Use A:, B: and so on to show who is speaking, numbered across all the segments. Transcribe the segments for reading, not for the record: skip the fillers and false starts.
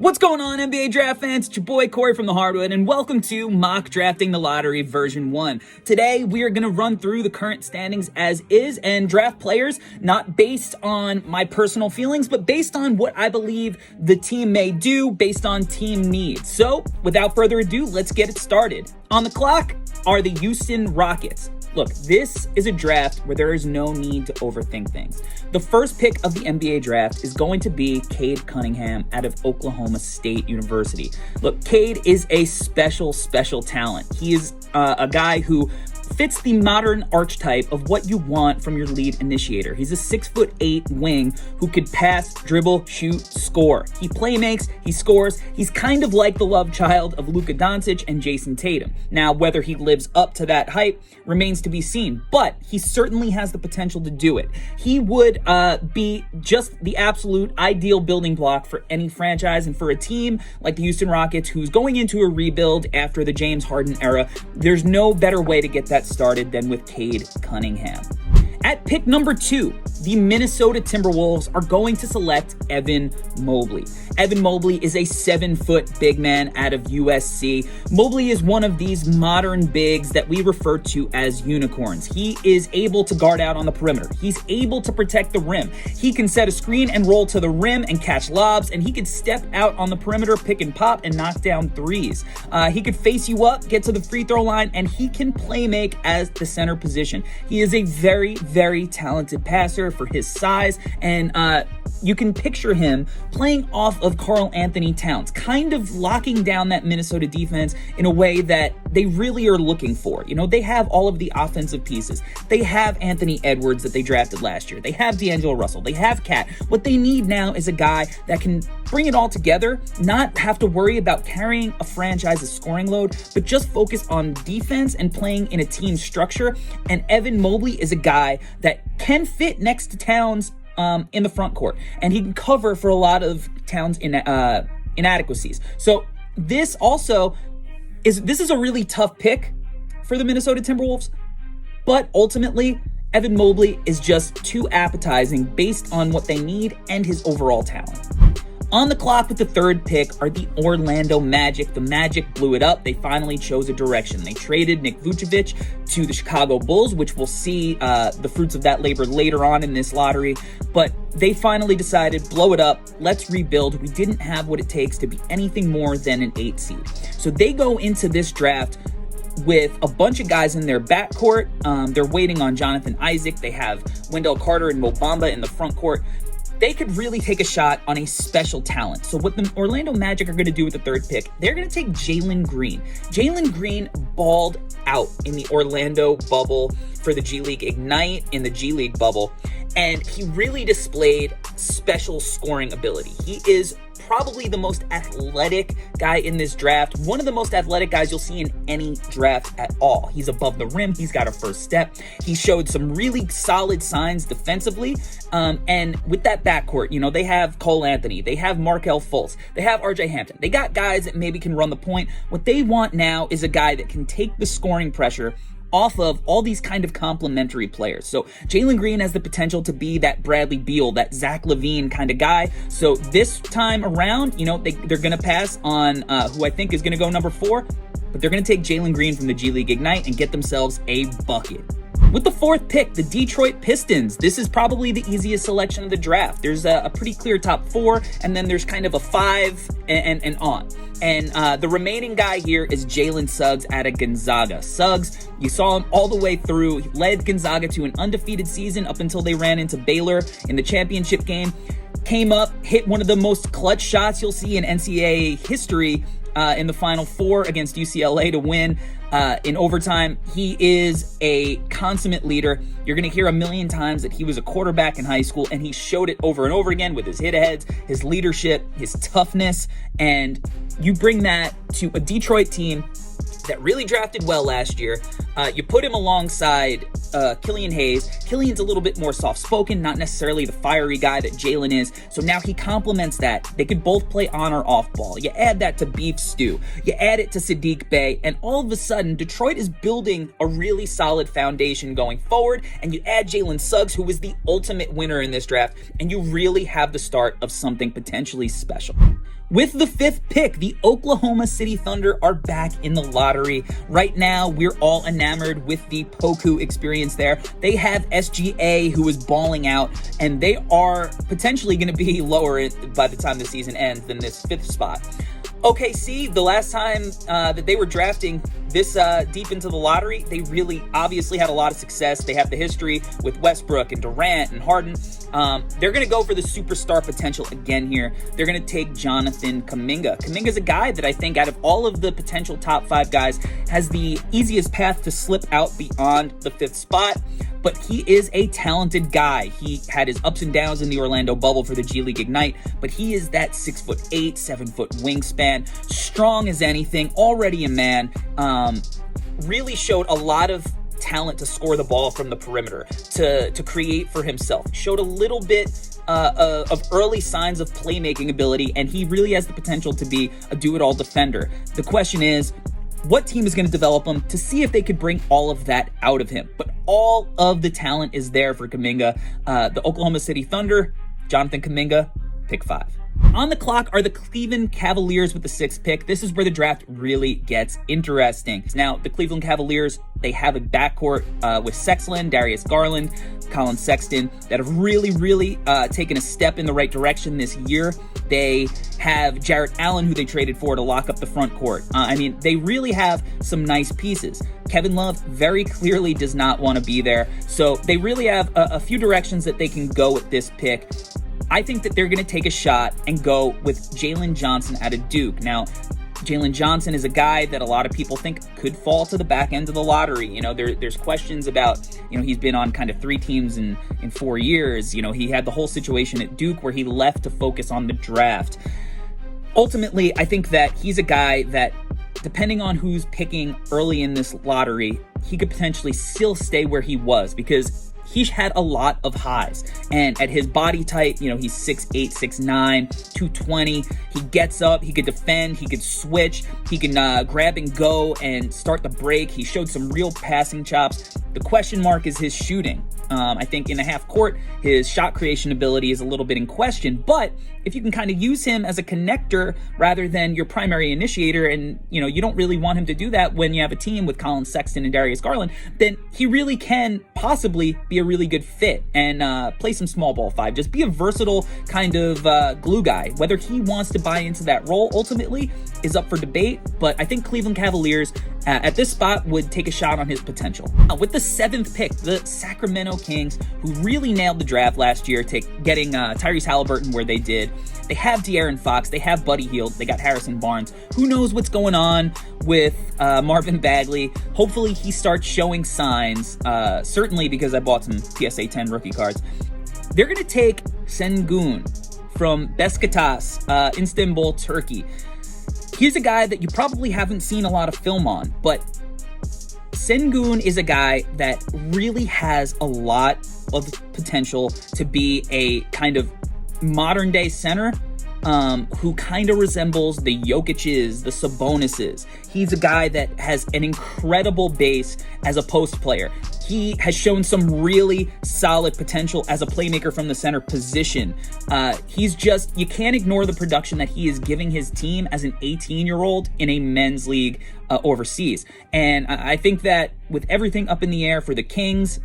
A: What's going on, NBA draft fans? It's your boy Corey from the Hardwood, and welcome to Mock Drafting the Lottery version 1. Today, we are going to run through the current standings as is and draft players not based on my personal feelings, but based on what I believe the team may do based on team needs. So, without further ado, let's get it started. On the clock are the Houston Rockets. Look, this is a draft where there is no need to overthink things. The first pick of the NBA draft is going to be Cade Cunningham out of Oklahoma State University. Look, Cade is a special talent. He is a guy who fits the modern archetype of what you want from your lead initiator. He's a 6'8" wing who could pass, dribble, shoot, score. He playmakes, he scores. He's kind of like the love child of Luka Doncic and Jason Tatum. Now, whether he lives up to that hype remains to be seen, but he certainly has the potential to do it. He would be just the absolute ideal building block for any franchise, and for a team like the Houston Rockets, who's going into a rebuild after the James Harden era, there's no better way to get that started than with Cade Cunningham. At pick number 2, the Minnesota Timberwolves are going to select Evan Mobley. Evan Mobley is a 7-foot big man out of USC. Mobley is one of these modern bigs that we refer to as unicorns. He is able to guard out on the perimeter. He's able to protect the rim. He can set a screen and roll to the rim and catch lobs, and he could step out on the perimeter, pick and pop, and knock down threes. He could face you up, get to the free throw line, and he can play make as the center position. He is a very talented passer for his size, and you can picture him playing off of Karl Anthony Towns, kind of locking down that Minnesota defense in a way that they really are looking for. You know, they have all of the offensive pieces. They have Anthony Edwards that they drafted last year. They have D'Angelo Russell. They have Cat. What they need now is a guy that can bring it all together, not have to worry about carrying a franchise's scoring load, but just focus on defense and playing in a team structure. And Evan Mobley is a guy that can fit next to Towns in the front court, and he can cover for a lot of Towns' inadequacies. So this is a really tough pick for the Minnesota Timberwolves, but ultimately Evan Mobley is just too appetizing based on what they need and his overall talent. On the clock with the third pick are the Orlando Magic. The Magic blew it up. They finally chose a direction. They traded Nik Vucevic to the Chicago Bulls, which we'll see the fruits of that labor later on in this lottery. But they finally decided, blow it up, let's rebuild. We didn't have what it takes to be anything more than an 8 seed. So they go into this draft with a bunch of guys in their backcourt. They're waiting on Jonathan Isaac. They have Wendell Carter and Mo Bamba in the front court. They could really take a shot on a special talent. So what the Orlando Magic are going to do with the third pick, they're going to take Jalen Green. Jalen Green balled out in the Orlando bubble for the G League Ignite in the G League bubble, and he really displayed special scoring ability. He is probably the most athletic guy in this draft, one of the most athletic guys you'll see in any draft at all. He's above the rim. He's got a first step. He showed some really solid signs defensively. And with that backcourt, you know, they have Cole Anthony. They have Markelle Fultz. They have RJ Hampton. They got guys that maybe can run the point. What they want now is a guy that can take the scoring pressure off of all these kind of complementary players. So Jalen Green has the potential to be that Bradley Beal, that Zach LaVine kind of guy. So this time around, you know, they're going to pass on who I think is going to go number 4, but they're going to take Jalen Green from the G League Ignite and get themselves a bucket. With the 4th pick, the Detroit Pistons. This is probably the easiest selection of the draft. There's a pretty clear top 4, and then there's kind of a 5 and on. And the remaining guy here is Jalen Suggs out of Gonzaga. Suggs, you saw him all the way through. He led Gonzaga to an undefeated season up until they ran into Baylor in the championship game. Came up, hit one of the most clutch shots you'll see in NCAA history in the Final Four against UCLA to win in overtime. He is a consummate leader. You're going to hear a million times that he was a quarterback in high school, and he showed it over and over again with his hit-aheads, his leadership, his toughness, and you bring that to a Detroit team that really drafted well last year. You put him alongside Killian Hayes. Killian's a little bit more soft-spoken, not necessarily the fiery guy that Jalen is, so now he complements that. They could both play on or off ball. You add that to Beef Stew, you add it to Sadiq Bey, and all of a sudden, Detroit is building a really solid foundation going forward, and you add Jalen Suggs, who was the ultimate winner in this draft, and you really have the start of something potentially special. With the 5th pick, the Oklahoma City Thunder are back in the lottery. Right now, we're all enamored with the Poku experience there. They have SGA, who is balling out, and they are potentially going to be lower by the time the season ends than this 5th spot. OKC, the last time that they were drafting this deep into the lottery, they really obviously had a lot of success. They have the history with Westbrook and Durant and Harden. They're going to go for the superstar potential again here. They're going to take Jonathan Kuminga. Kuminga's a guy that I think out of all of the potential top 5 guys has the easiest path to slip out beyond the 5th spot. But he is a talented guy. He had his ups and downs in the Orlando bubble for the G League Ignite, but he is that 6'8", 7-foot wingspan, strong as anything, already a man. Really showed a lot of talent to score the ball from the perimeter, to create for himself. Showed a little bit of early signs of playmaking ability, and he really has the potential to be a do-it-all defender. The question is, what team is going to develop him to see if they could bring all of that out of him? But all of the talent is there for Kuminga. The Oklahoma City Thunder, Jonathan Kuminga, pick 5. On the clock are the Cleveland Cavaliers with the 6th pick. This is where the draft really gets interesting. Now, the Cleveland Cavaliers, they have a backcourt with Sexton, Darius Garland, Colin Sexton that have really taken a step in the right direction this year. They have Jarrett Allen, who they traded for to lock up the front court. I mean, they really have some nice pieces. Kevin Love very clearly does not want to be there. So they really have a few directions that they can go with this pick. I think that they're going to take a shot and go with Jalen Johnson out of Duke. Now, Jalen Johnson is a guy that a lot of people think could fall to the back end of the lottery. You know, there's questions about, he's been on kind of 3 teams in 4 years. He had the whole situation at Duke where he left to focus on the draft. Ultimately, I think that he's a guy that, depending on who's picking early in this lottery, he could potentially still stay where he was, because he's had a lot of highs, and at his body type, he's 6'8", 6'9", 220. He gets up, he could defend, he could switch, he can grab and go and start the break. He showed some real passing chops. The question mark is his shooting. I think in the half court, his shot creation ability is a little bit in question, but if you can kind of use him as a connector rather than your primary initiator, and you don't really want him to do that when you have a team with Colin Sexton and Darius Garland, then he really can possibly be a really good fit and play some small ball 5. Just be a versatile kind of glue guy. Whether he wants to buy into that role ultimately is up for debate, but I think Cleveland Cavaliers at this spot would take a shot on his potential. With the 7th pick, the Sacramento Kings, who really nailed the draft last year, getting Tyrese Halliburton where they did. They have De'Aaron Fox, they have Buddy Hield, they got Harrison Barnes. Who knows what's going on with Marvin Bagley? Hopefully he starts showing signs, certainly because I bought some PSA 10 rookie cards. They're going to take Sengun from Beşiktaş, Istanbul, Turkey. Here's a guy that you probably haven't seen a lot of film on, but Sengun is a guy that really has a lot of potential to be a kind of modern day center, who kind of resembles the Jokic's, the Sabonis's. He's a guy that has an incredible base as a post player. He has shown some really solid potential as a playmaker from the center position. You can't ignore the production that he is giving his team as an 18-year-old in a men's league overseas. And I think that with everything up in the air for the Kings,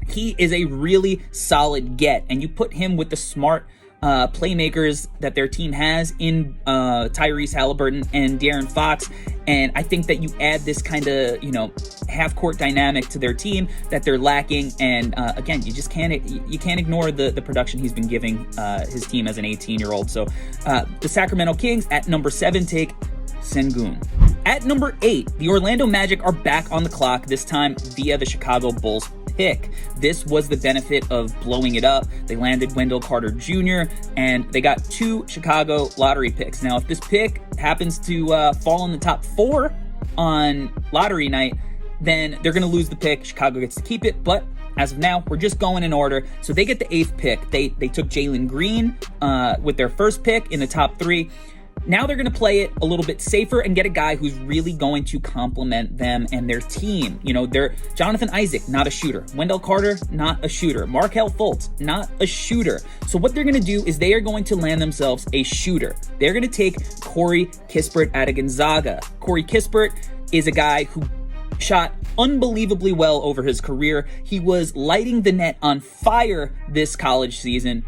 A: he is a really solid get. And you put him with the smart playmakers that their team has in Tyrese Halliburton and De'Aaron Fox, and I think that you add this kind of half-court dynamic to their team that they're lacking. And again, you can't ignore the production he's been giving his team as an 18-year-old. So the Sacramento Kings at number 7 take Sengun. At number 8, the Orlando Magic are back on the clock, this time via the Chicago Bulls pick. This was the benefit of blowing it up. They landed Wendell Carter Jr. and they got 2 Chicago lottery picks. Now, if this pick happens to fall in the top 4 on lottery night, then they're going to lose the pick. Chicago gets to keep it, but as of now, we're just going in order. So they get the 8th pick. They took Jalen Green with their first pick in the top 3. Now they're going to play it a little bit safer and get a guy who's really going to complement them and their team. You know, they're Jonathan Isaac, not a shooter. Wendell Carter, not a shooter. Markelle Fultz, not a shooter. So what they're going to do is they are going to land themselves a shooter. They're going to take Corey Kispert out of Gonzaga. Corey Kispert is a guy who shot unbelievably well over his career. He was lighting the net on fire this college season.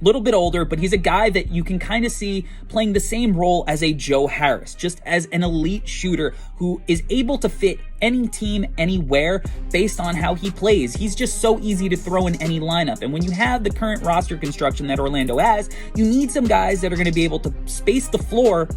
A: Little bit older, but he's a guy that you can kind of see playing the same role as a Joe Harris, just as an elite shooter who is able to fit any team anywhere based on how he plays. He's just so easy to throw in any lineup. And when you have the current roster construction that Orlando has, you need some guys that are going to be able to space the floor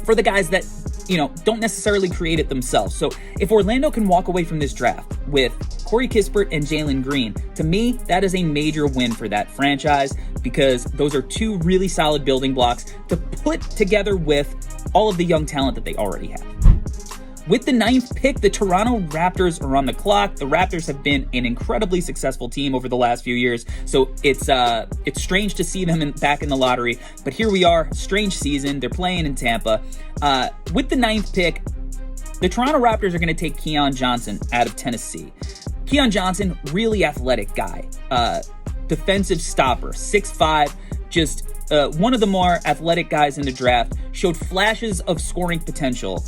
A: for the guys that, you know, don't necessarily create it themselves. So if Orlando can walk away from this draft with Corey Kispert and Jalen Green, to me, that is a major win for that franchise, because those are 2 really solid building blocks to put together with all of the young talent that they already have. With the 9th pick, the Toronto Raptors are on the clock. The Raptors have been an incredibly successful team over the last few years, so it's strange to see them back in the lottery. But here we are, strange season. They're playing in Tampa. With the 9th pick, the Toronto Raptors are going to take Keon Johnson out of Tennessee. Keon Johnson, really athletic guy, defensive stopper, 6'5", just one of the more athletic guys in the draft. Showed flashes of scoring potential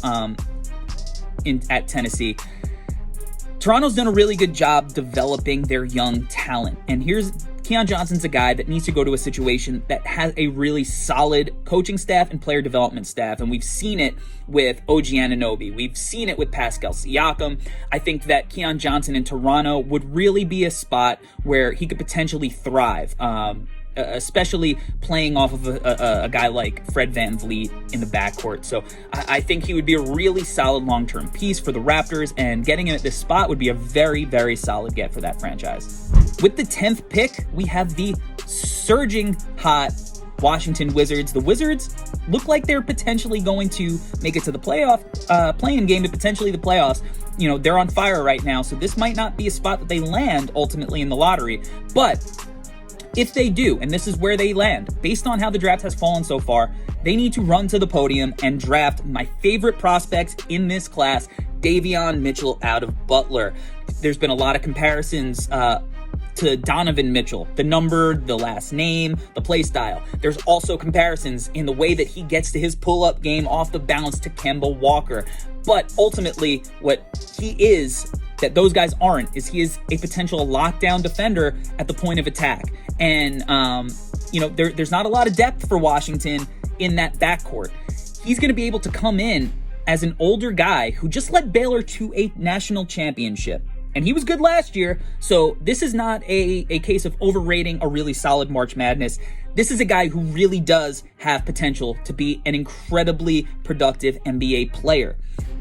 A: at Tennessee. Toronto's done a really good job developing their young talent. And here's Keon Johnson's a guy that needs to go to a situation that has a really solid coaching staff and player development staff. And we've seen it with OG Anunoby. We've seen it with Pascal Siakam. I think that Keon Johnson in Toronto would really be a spot where he could potentially thrive. Especially playing off of a guy like Fred VanVleet in the backcourt. So I think he would be a really solid long-term piece for the Raptors, and getting him at this spot would be a very, very solid get for that franchise. With the 10th pick, we have the surging hot Washington Wizards. The Wizards look like they're potentially going to make it to the play-in game, to potentially the playoffs. You know, they're on fire right now, so this might not be a spot that they land ultimately in the lottery, but if they do, and this is where they land, based on how the draft has fallen so far, they need to run to the podium and draft my favorite prospects in this class, Davion Mitchell out of Butler. There's been a lot of comparisons to Donovan Mitchell, the number, the last name, the play style. There's also comparisons in the way that he gets to his pull-up game off the bounce to Kemba Walker. But ultimately, what he is that those guys aren't is he is a potential lockdown defender at the point of attack. And, you know, there's not a lot of depth for Washington in that backcourt. He's going to be able to come in as an older guy who just led Baylor to a national championship. And he was good last year, so this is not a case of overrating a really solid March Madness. This is a guy who really does have potential to be an incredibly productive NBA player.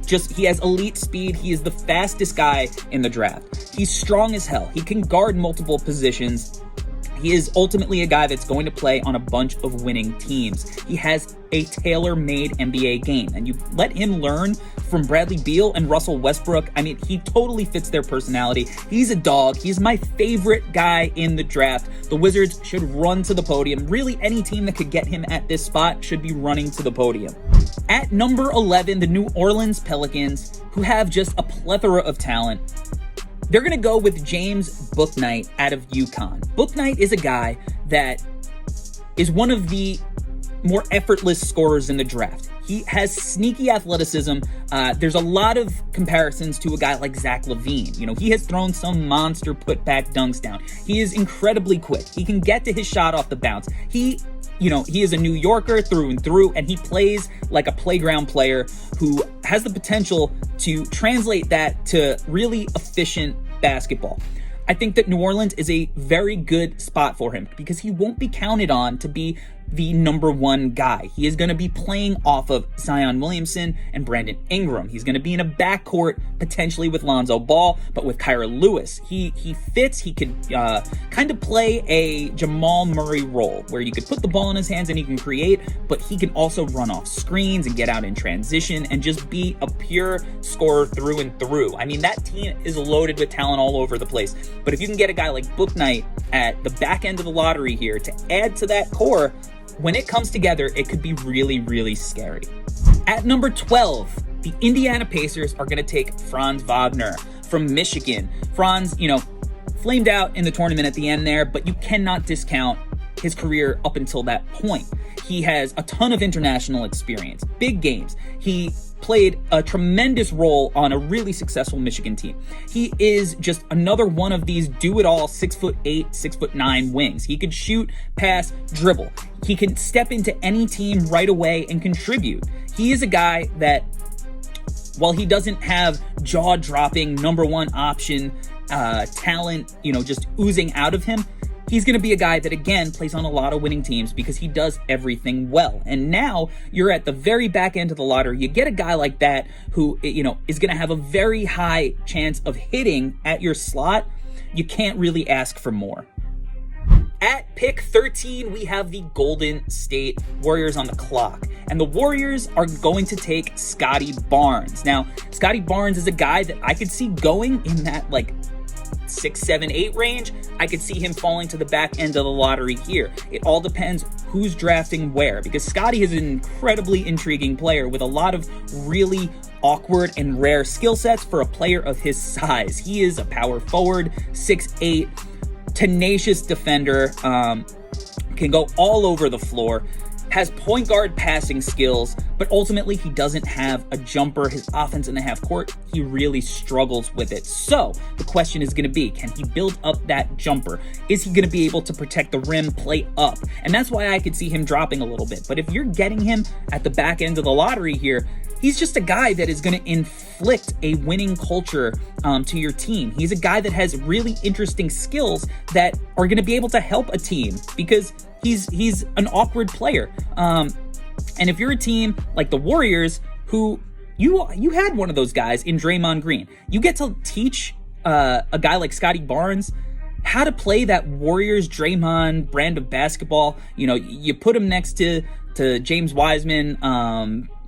A: He has elite speed. He is the fastest guy in the draft. He's strong as hell. He can guard multiple positions. He is ultimately a guy that's going to play on a bunch of winning teams. He has a tailor-made NBA game, and you let him learn from Bradley Beal and Russell Westbrook. I mean, he totally fits their personality. He's a dog. He's my favorite guy in the draft. The Wizards should run to the podium. Really, any team that could get him at this spot should be running to the podium. At number 11, the New Orleans Pelicans, who have just a plethora of talent. They're going to go with James Bouknight out of UConn. Bouknight is a guy that is one of the more effortless scorers in the draft. He has sneaky athleticism. There's a lot of comparisons to a guy like Zach LaVine. You know, he has thrown some monster putback dunks down. He is incredibly quick. He can get to his shot off the bounce. He is a New Yorker through and through, and he plays like a playground player who has the potential to translate that to really efficient basketball. I think that New Orleans is a very good spot for him because he won't be counted on to be the #1 guy. He is going to be playing off of Zion Williamson and Brandon Ingram. He's going to be in a backcourt potentially with Lonzo Ball, but with Kyra Lewis. He fits. He could kind of play a Jamal Murray role where you could put the ball in his hands and he can create, but he can also run off screens and get out in transition and just be a pure scorer through and through. I mean, that team is loaded with talent all over the place. But if you can get a guy like BOUKNIGHT at the back end of the lottery here to add to that core, when it comes together, it could be really, really scary. At number 12, the Indiana Pacers are going to take Franz Wagner from Michigan. Franz, flamed out in the tournament at the end there, but you cannot discount his career up until that point. He has a ton of international experience, big games. He played a tremendous role on a really successful Michigan team. He is just another one of these do-it-all 6'8", 6'9" wings. He could shoot, pass, dribble. He can step into any team right away and contribute. He is a guy that, while he doesn't have jaw-dropping #1 option talent, just oozing out of him, he's going to be a guy that, again, plays on a lot of winning teams because he does everything well. And now you're at the very back end of the lottery. You get a guy like that who, is going to have a very high chance of hitting at your slot. You can't really ask for more. At pick 13, we have the Golden State Warriors on the clock. And the Warriors are going to take Scotty Barnes. Now, Scotty Barnes is a guy that I could see going in that, 6, 7, 8 range. I could see him falling to the back end of the lottery here. It all depends who's drafting where, because Scotty is an incredibly intriguing player with a lot of really awkward and rare skill sets for a player of his size. He is a power forward, 6'8", tenacious defender, can go all over the floor, has point guard passing skills, but ultimately he doesn't have a jumper. His offense in the half court, he really struggles with it. So the question is going to be, can he build up that jumper? Is he going to be able to protect the rim, play up? And that's why I could see him dropping a little bit. But if you're getting him at the back end of the lottery here, he's just a guy that is going to inflict a winning culture to your team. He's a guy that has really interesting skills that are going to be able to help a team because he's an awkward player. And if you're a team like the Warriors, who you had one of those guys in Draymond Green, you get to teach a guy like Scotty Barnes how to play that Warriors Draymond brand of basketball. You put him next to James Wiseman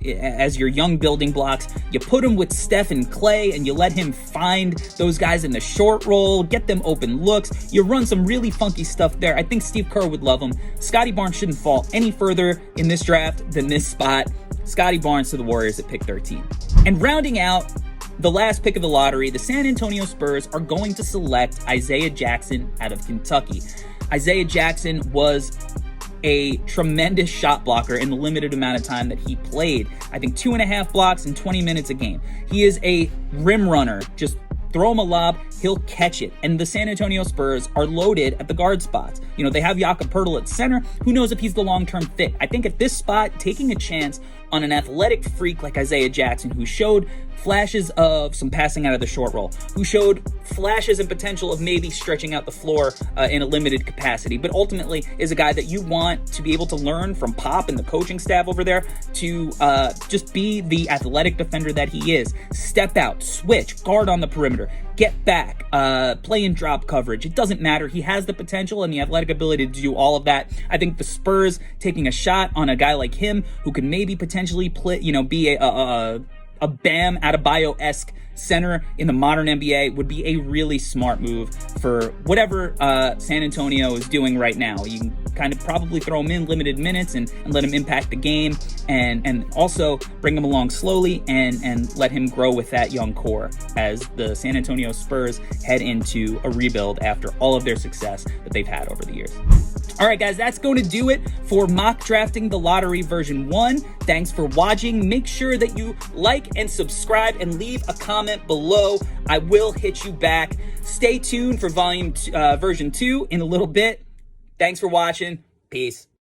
A: as your young building blocks. You put him with Steph and Clay, and you let him find those guys in the short roll, get them open looks. You run some really funky stuff there. I think Steve Kerr would love him. Scotty Barnes shouldn't fall any further in this draft than this spot. Scotty Barnes to the Warriors at pick 13. And rounding out the last pick of the lottery, the San Antonio Spurs are going to select Isaiah Jackson out of Kentucky. Isaiah Jackson was a tremendous shot blocker in the limited amount of time that he played. I think 2.5 blocks in 20 minutes a game. He is a rim runner. Just throw him a lob, he'll catch it. And the San Antonio Spurs are loaded at the guard spots. They have Jakob Poeltl at center. Who knows if he's the long-term fit? I think at this spot, taking a chance on an athletic freak like Isaiah Jackson, who showed flashes of some passing out of the short roll, who showed flashes and potential of maybe stretching out the floor in a limited capacity, but ultimately is a guy that you want to be able to learn from Pop and the coaching staff over there to just be the athletic defender that he is. Step out, switch, guard on the perimeter, get back, play in drop coverage. It doesn't matter. He has the potential and the athletic ability to do all of that. I think the Spurs taking a shot on a guy like him who can maybe potentially play, be a Bam Adebayo-esque center in the modern NBA would be a really smart move for whatever San Antonio is doing right now. You can kind of probably throw him in limited minutes and let him impact the game, and also bring him along slowly and let him grow with that young core as the San Antonio Spurs head into a rebuild after all of their success that they've had over the years. All right, guys, that's going to do it for Mock Drafting the Lottery version 1. Thanks for watching. Make sure that you like and subscribe and leave a comment below. I will hit you back. Stay tuned for version 2 in a little bit. Thanks for watching. Peace.